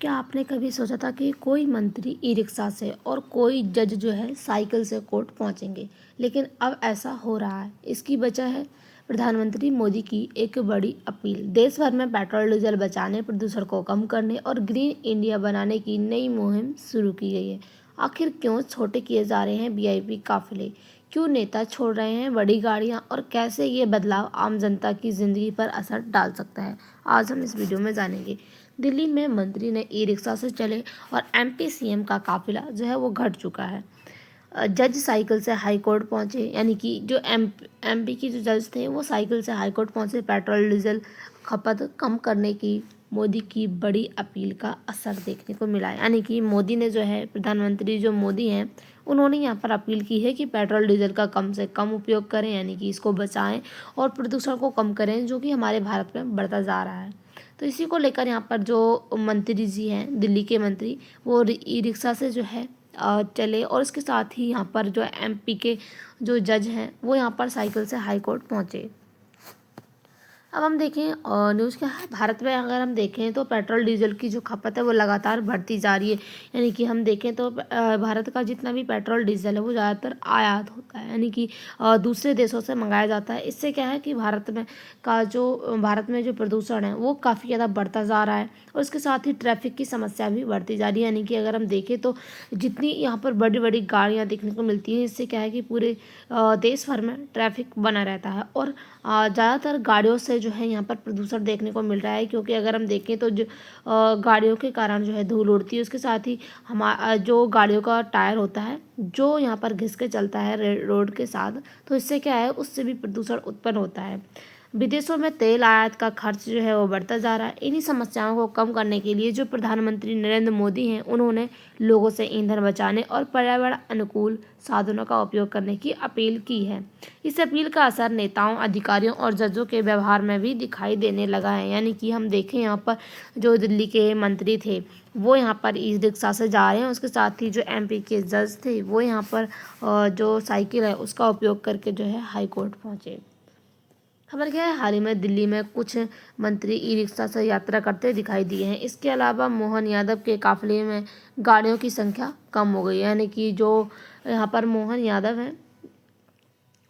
क्या आपने कभी सोचा था कि कोई मंत्री ई रिक्शा से और कोई जज जो है साइकिल से कोर्ट पहुंचेंगे, लेकिन अब ऐसा हो रहा है। इसकी वजह है प्रधानमंत्री मोदी की एक बड़ी अपील। देश भर में पेट्रोल डीजल बचाने, प्रदूषण को कम करने और ग्रीन इंडिया बनाने की नई मुहिम शुरू की गई है। आखिर क्यों छोटे किए जा रहे हैं वीआईपी काफिले, क्यों नेता छोड़ रहे हैं बड़ी गाड़ियां और कैसे ये बदलाव आम जनता की जिंदगी पर असर डाल सकता है, आज हम इस वीडियो में जानेंगे। दिल्ली में मंत्री ने ई रिक्शा से चले और एमपी सीएम का काफिला जो है वो घट चुका है। जज साइकिल से हाई कोर्ट पहुंचे, यानी कि जो एमपी की जो जज थे वो साइकिल से हाई कोर्ट पहुंचे। पेट्रोल डीजल खपत कम करने की मोदी की बड़ी अपील का असर देखने को मिला है। यानी कि मोदी ने जो है, प्रधानमंत्री जो मोदी हैं, उन्होंने यहाँ पर अपील की है कि पेट्रोल डीजल का कम से कम उपयोग करें, यानी कि इसको बचाएं और प्रदूषण को कम करें, जो कि हमारे भारत में बढ़ता जा रहा है। तो इसी को लेकर यहाँ पर जो मंत्री जी हैं, दिल्ली के मंत्री, वो ई रिक्शा से जो है चले और इसके साथ ही यहाँ पर जो एमपी के जो जज हैं वो यहाँ पर साइकिल से हाई कोर्ट पहुँचे। अब हम देखें न्यूज़ क्या है। भारत में अगर हम देखें तो पेट्रोल डीजल की जो खपत है वो लगातार बढ़ती जा रही है। यानी कि हम देखें तो भारत का जितना भी पेट्रोल डीजल है वो ज़्यादातर आयात होता है, यानी कि दूसरे देशों से मंगाया जाता है। इससे क्या है कि भारत में जो प्रदूषण है वो काफ़ी ज़्यादा बढ़ता जा रहा है और इसके साथ ही ट्रैफिक की समस्या भी बढ़ती जा रही है। यानी कि अगर हम देखें तो जितनी यहाँ पर बड़ी बड़ी गाड़ियाँ देखने को मिलती हैं, इससे क्या है कि पूरे देश भर में ट्रैफिक बना रहता है और ज़्यादातर गाड़ियों से जो है यहाँ पर प्रदूषण देखने को मिल रहा है। क्योंकि अगर हम देखें तो जो गाड़ियों के कारण जो है धूल उड़ती है, उसके साथ ही जो गाड़ियों का टायर होता है जो यहाँ पर घिस के चलता है रोड के साथ, तो इससे क्या है, उससे भी प्रदूषण उत्पन्न होता है। विदेशों में तेल आयात का खर्च जो है वो बढ़ता जा रहा है। इन्हीं समस्याओं को कम करने के लिए जो प्रधानमंत्री नरेंद्र मोदी हैं, उन्होंने लोगों से ईंधन बचाने और पर्यावरण अनुकूल साधनों का उपयोग करने की अपील की है। इस अपील का असर नेताओं, अधिकारियों और जजों के व्यवहार में भी दिखाई देने लगा है। यानी कि हम देखें यहाँ पर जो दिल्ली के मंत्री थे वो यहाँ पर ई रिक्शा से जा रहे हैं, उसके साथ ही जो एमपी के जज थे वो यहाँ पर जो साइकिल है उसका उपयोग करके जो है हाई कोर्ट पहुँचे। खबर क्या है, हाल ही में दिल्ली में कुछ मंत्री ई रिक्शा से यात्रा करते दिखाई दिए हैं। इसके अलावा मोहन यादव के काफिले में गाड़ियों की संख्या कम हो गई है। यानी कि जो यहाँ पर मोहन यादव हैं,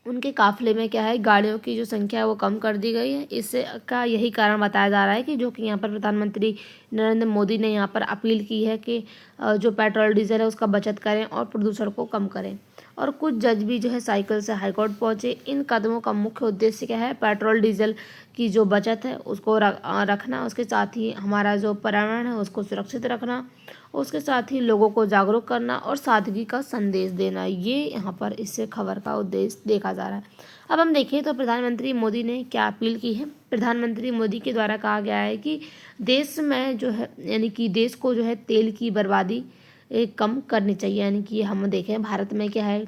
उनके काफिले में क्या है, गाड़ियों की जो संख्या है वो कम कर दी गई है। इससे का यही कारण बताया जा रहा है कि जो कि यहाँ पर प्रधानमंत्री नरेंद्र मोदी ने यहाँ पर अपील की है कि जो पेट्रोल डीजल है उसका बचत करें और प्रदूषण को कम करें। और कुछ जज भी जो है साइकिल से हाईकोर्ट पहुंचे। इन कदमों का मुख्य उद्देश्य क्या है, पेट्रोल डीजल की जो बचत है उसको रखना, उसके साथ ही हमारा जो पर्यावरण है उसको सुरक्षित रखना, उसके साथ ही लोगों को जागरूक करना और सादगी का संदेश देना। ये यहाँ पर इससे खबर का उद्देश्य देखा जा रहा है। अब हम देखें तो प्रधानमंत्री मोदी ने क्या अपील की है। प्रधानमंत्री मोदी के द्वारा कहा गया है कि देश में जो है, यानी कि देश को जो है तेल की बर्बादी कम करनी चाहिए। यानी कि हम देखें भारत में क्या है,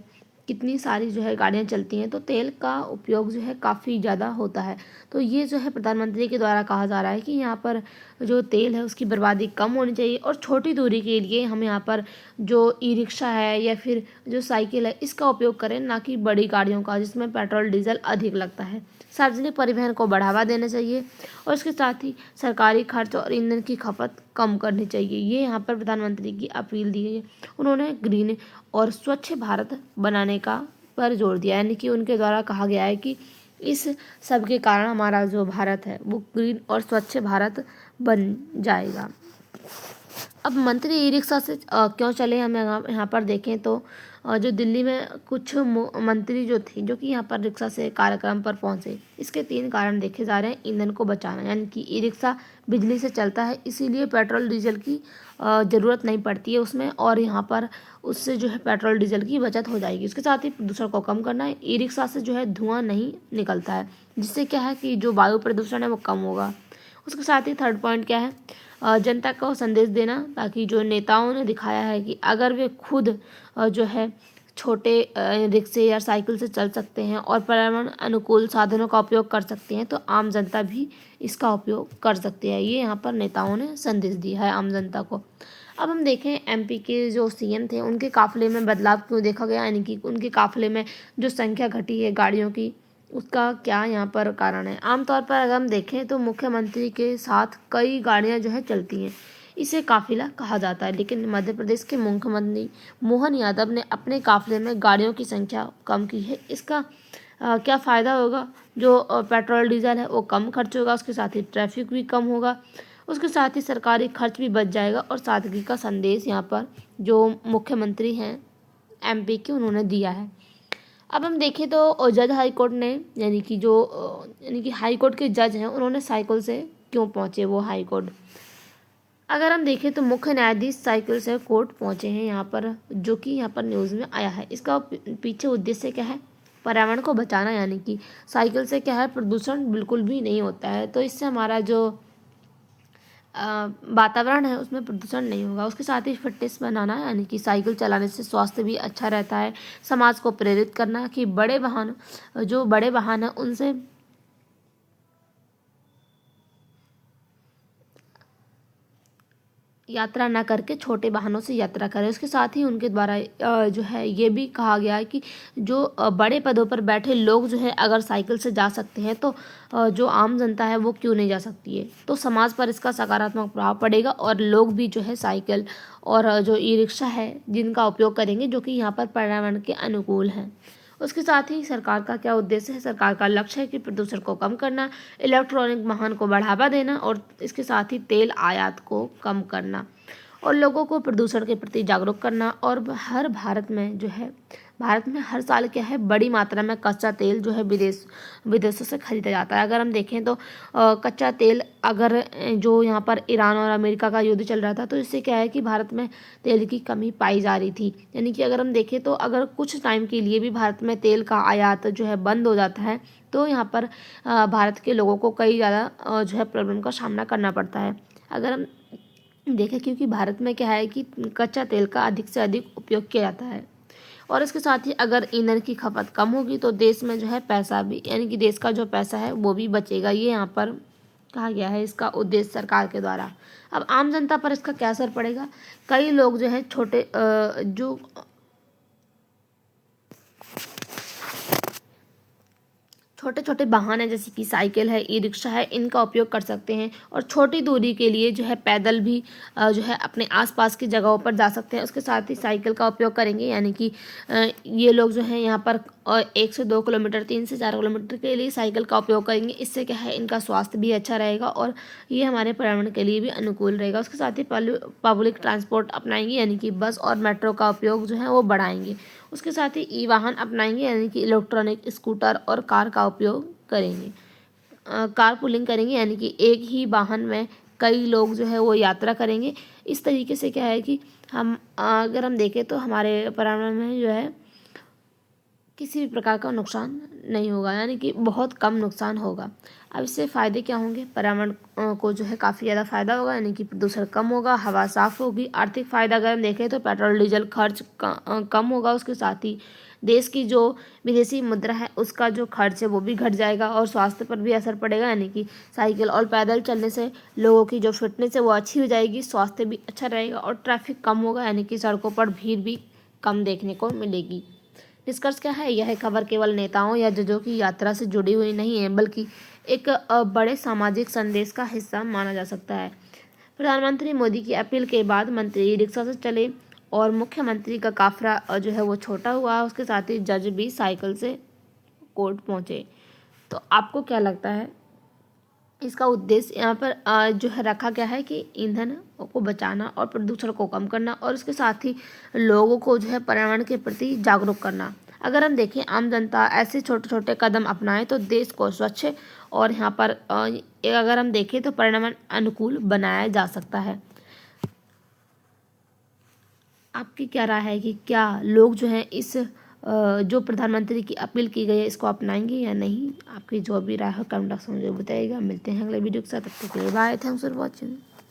कितनी सारी जो है गाड़ियाँ चलती हैं तो तेल का उपयोग जो है काफ़ी ज़्यादा होता है। तो ये जो है प्रधानमंत्री के द्वारा कहा जा रहा है कि यहाँ पर जो तेल है उसकी बर्बादी कम होनी चाहिए और छोटी दूरी के लिए हम यहाँ पर जो ई रिक्शा है या फिर जो साइकिल है इसका उपयोग करें, ना कि बड़ी गाड़ियों का जिसमें पेट्रोल डीजल अधिक लगता है। सार्वजनिक परिवहन को बढ़ावा देना चाहिए और इसके साथ ही सरकारी खर्च और ईंधन की खपत कम करनी चाहिए। ये यहाँ पर प्रधानमंत्री की अपील दी गई है। उन्होंने ग्रीन और स्वच्छ भारत बनाने का पर जोर दिया। यानी कि उनके द्वारा कहा गया है कि इस सब के कारण हमारा जो भारत है वो ग्रीन और स्वच्छ भारत बन जाएगा। अब मंत्री ई रिक्शा से क्यों चले, हम यहाँ पर देखें तो जो दिल्ली में कुछ मंत्री जो थे जो कि यहाँ पर रिक्शा से कार्यक्रम पर पहुँचे, इसके 3 कारण देखे जा रहे हैं। ईंधन को बचाना, यानी कि ई रिक्शा बिजली से चलता है, इसीलिए पेट्रोल डीजल की ज़रूरत नहीं पड़ती है उसमें, और यहाँ पर उससे जो है पेट्रोल डीजल की बचत हो जाएगी। उसके साथ ही प्रदूषण को कम करना है। ई रिक्शा से जो है धुआं नहीं निकलता है, जिससे क्या है कि जो वायु प्रदूषण है वो कम होगा। उसके साथ ही थर्ड पॉइंट क्या है, जनता को संदेश देना, ताकि जो नेताओं ने दिखाया है कि अगर वे खुद जो है छोटे रिक्शे या साइकिल से चल सकते हैं और पर्यावरण अनुकूल साधनों का उपयोग कर सकते हैं, तो आम जनता भी इसका उपयोग कर सकती है। ये यहाँ पर नेताओं ने संदेश दिया है आम जनता को। अब हम देखें एमपी के जो सीएम थे उनके काफिले में बदलाव क्यों देखा गया, यानी कि उनके काफिले में जो संख्या घटी है गाड़ियों की, उसका क्या यहाँ पर कारण है। आमतौर पर अगर हम देखें तो मुख्यमंत्री के साथ कई गाड़ियाँ जो है चलती हैं। इसे काफिला कहा जाता है। लेकिन मध्य प्रदेश के मुख्यमंत्री मोहन यादव ने अपने काफिले में गाड़ियों की संख्या कम की है। इसका क्या फ़ायदा होगा? जो पेट्रोल डीजल है वो कम खर्च होगा, उसके साथ ही ट्रैफिक भी कम होगा, उसके साथ ही सरकारी खर्च भी बच जाएगा और सादगी का संदेश यहाँ पर जो मुख्यमंत्री हैं एमपी के उन्होंने दिया है। अब हम देखें तो जज हाई कोर्ट ने यानी कि हाई कोर्ट के जज हैं उन्होंने साइकिल से क्यों पहुँचे वो हाई कोर्ट। अगर हम देखें तो मुख्य न्यायाधीश साइकिल से कोर्ट पहुँचे हैं यहाँ पर, जो कि यहाँ पर न्यूज़ में आया है। इसका पीछे उद्देश्य क्या है? पर्यावरण को बचाना, यानी कि साइकिल से क्या है प्रदूषण बिल्कुल भी नहीं होता है, तो इससे हमारा जो वातावरण है उसमें प्रदूषण नहीं होगा। उसके साथ ही फिटनेस बनाना, यानी कि साइकिल चलाने से स्वास्थ्य भी अच्छा रहता है। समाज को प्रेरित करना कि जो बड़े वाहन हैं उनसे यात्रा न करके छोटे वाहनों से यात्रा करें। उसके साथ ही उनके द्वारा जो है ये भी कहा गया है कि जो बड़े पदों पर बैठे लोग जो है अगर साइकिल से जा सकते हैं तो जो आम जनता है वो क्यों नहीं जा सकती है। तो समाज पर इसका सकारात्मक प्रभाव पड़ेगा और लोग भी जो है साइकिल और जो ई रिक्शा है जिनका उपयोग करेंगे, जो कि यहाँ पर पर्यावरण के अनुकूल हैं। उसके साथ ही सरकार का क्या उद्देश्य है? सरकार का लक्ष्य है कि प्रदूषण को कम करना, इलेक्ट्रॉनिक वाहन को बढ़ावा देना और इसके साथ ही तेल आयात को कम करना और लोगों को प्रदूषण के प्रति जागरूक करना। और भारत में हर साल क्या है बड़ी मात्रा में कच्चा तेल जो है विदेशों से खरीदा जाता है। अगर हम देखें तो कच्चा तेल अगर जो यहाँ पर ईरान और अमेरिका का युद्ध चल रहा था तो इससे क्या है कि भारत में तेल की कमी पाई जा रही थी। यानी कि अगर हम देखें तो अगर कुछ टाइम के लिए भी भारत में तेल का आयात जो है बंद हो जाता है तो यहाँ पर भारत के लोगों को कई ज़्यादा जो है प्रॉब्लम का सामना करना पड़ता है। अगर हम देखें क्योंकि भारत में क्या है कि कच्चा तेल का अधिक से अधिक उपयोग किया जाता है और इसके साथ ही अगर ईंधन की खपत कम होगी तो देश में जो है पैसा भी, यानी कि देश का जो पैसा है वो भी बचेगा। ये यहाँ पर कहा गया है इसका उद्देश्य सरकार के द्वारा। अब आम जनता पर इसका क्या असर पड़ेगा? कई लोग जो है छोटे छोटे वाहन है जैसे कि साइकिल है, ई रिक्शा है, इनका उपयोग कर सकते हैं और छोटी दूरी के लिए जो है पैदल भी जो है अपने आसपास की जगहों पर जा सकते हैं। उसके साथ ही साइकिल का उपयोग करेंगे, यानी कि ये लोग जो है यहाँ पर 1 से 2 किलोमीटर 3 से 4 किलोमीटर के लिए साइकिल का उपयोग करेंगे। इससे क्या है इनका स्वास्थ्य भी अच्छा रहेगा और ये हमारे पर्यावरण के लिए भी अनुकूल रहेगा। उसके साथ ही पब्लिक ट्रांसपोर्ट अपनाएंगे, यानी कि बस और मेट्रो का उपयोग जो है वो बढ़ाएंगे। उसके साथ ही ई वाहन अपनाएंगे, यानी कि इलेक्ट्रॉनिक स्कूटर और कार का उपयोग करेंगे। कार पुलिंग करेंगे, यानी कि एक ही वाहन में कई लोग जो है वो यात्रा करेंगे। इस तरीके से क्या है कि अगर हम देखें तो हमारे पर्यावरण में जो है किसी भी प्रकार का नुकसान नहीं होगा, यानी कि बहुत कम नुकसान होगा। अब इससे फ़ायदे क्या होंगे? पर्यावरण को जो है काफ़ी ज़्यादा फ़ायदा होगा, यानी कि प्रदूषण कम होगा, हवा साफ़ होगी। आर्थिक फ़ायदा अगर हम देखें तो पेट्रोल डीजल खर्च कम होगा। उसके साथ ही देश की जो विदेशी मुद्रा है उसका जो खर्च है वो भी घट जाएगा और स्वास्थ्य पर भी असर पड़ेगा, यानी कि साइकिल और पैदल चलने से लोगों की जो फिटनेस है वो अच्छी हो जाएगी, स्वास्थ्य भी अच्छा रहेगा और ट्रैफिक कम होगा, यानी कि सड़कों पर भीड़ भी कम देखने को मिलेगी। निष्कर्ष क्या है? यह खबर केवल नेताओं या जजों की यात्रा से जुड़ी हुई नहीं है, बल्कि एक बड़े सामाजिक संदेश का हिस्सा माना जा सकता है। प्रधानमंत्री मोदी की अपील के बाद मंत्री रिक्शा से चले और मुख्यमंत्री का काफिला जो है वो छोटा हुआ। उसके साथ ही जज भी साइकिल से कोर्ट पहुंचे। तो आपको क्या लगता है इसका उद्देश्य यहाँ पर जो है रखा गया है कि ईंधन को बचाना और प्रदूषण को कम करना और इसके साथ ही लोगों को जो है पर्यावरण के प्रति जागरूक करना। अगर हम देखें आम जनता ऐसे छोटे छोटे कदम अपनाए तो देश को स्वच्छ और यहाँ पर अगर हम देखें तो पर्यावरण अनुकूल बनाया जा सकता है। आपकी क्या राय है कि क्या लोग जो हैं इस जो प्रधानमंत्री की अपील की गई है इसको अपनाएंगे या नहीं? आपकी जो भी राय हो कमेंट बॉक्स में मुझे बताइएगा। मिलते हैं अगले वीडियो के साथ, तब तक के लिए बाय, थैंक्स फॉर वॉचिंग।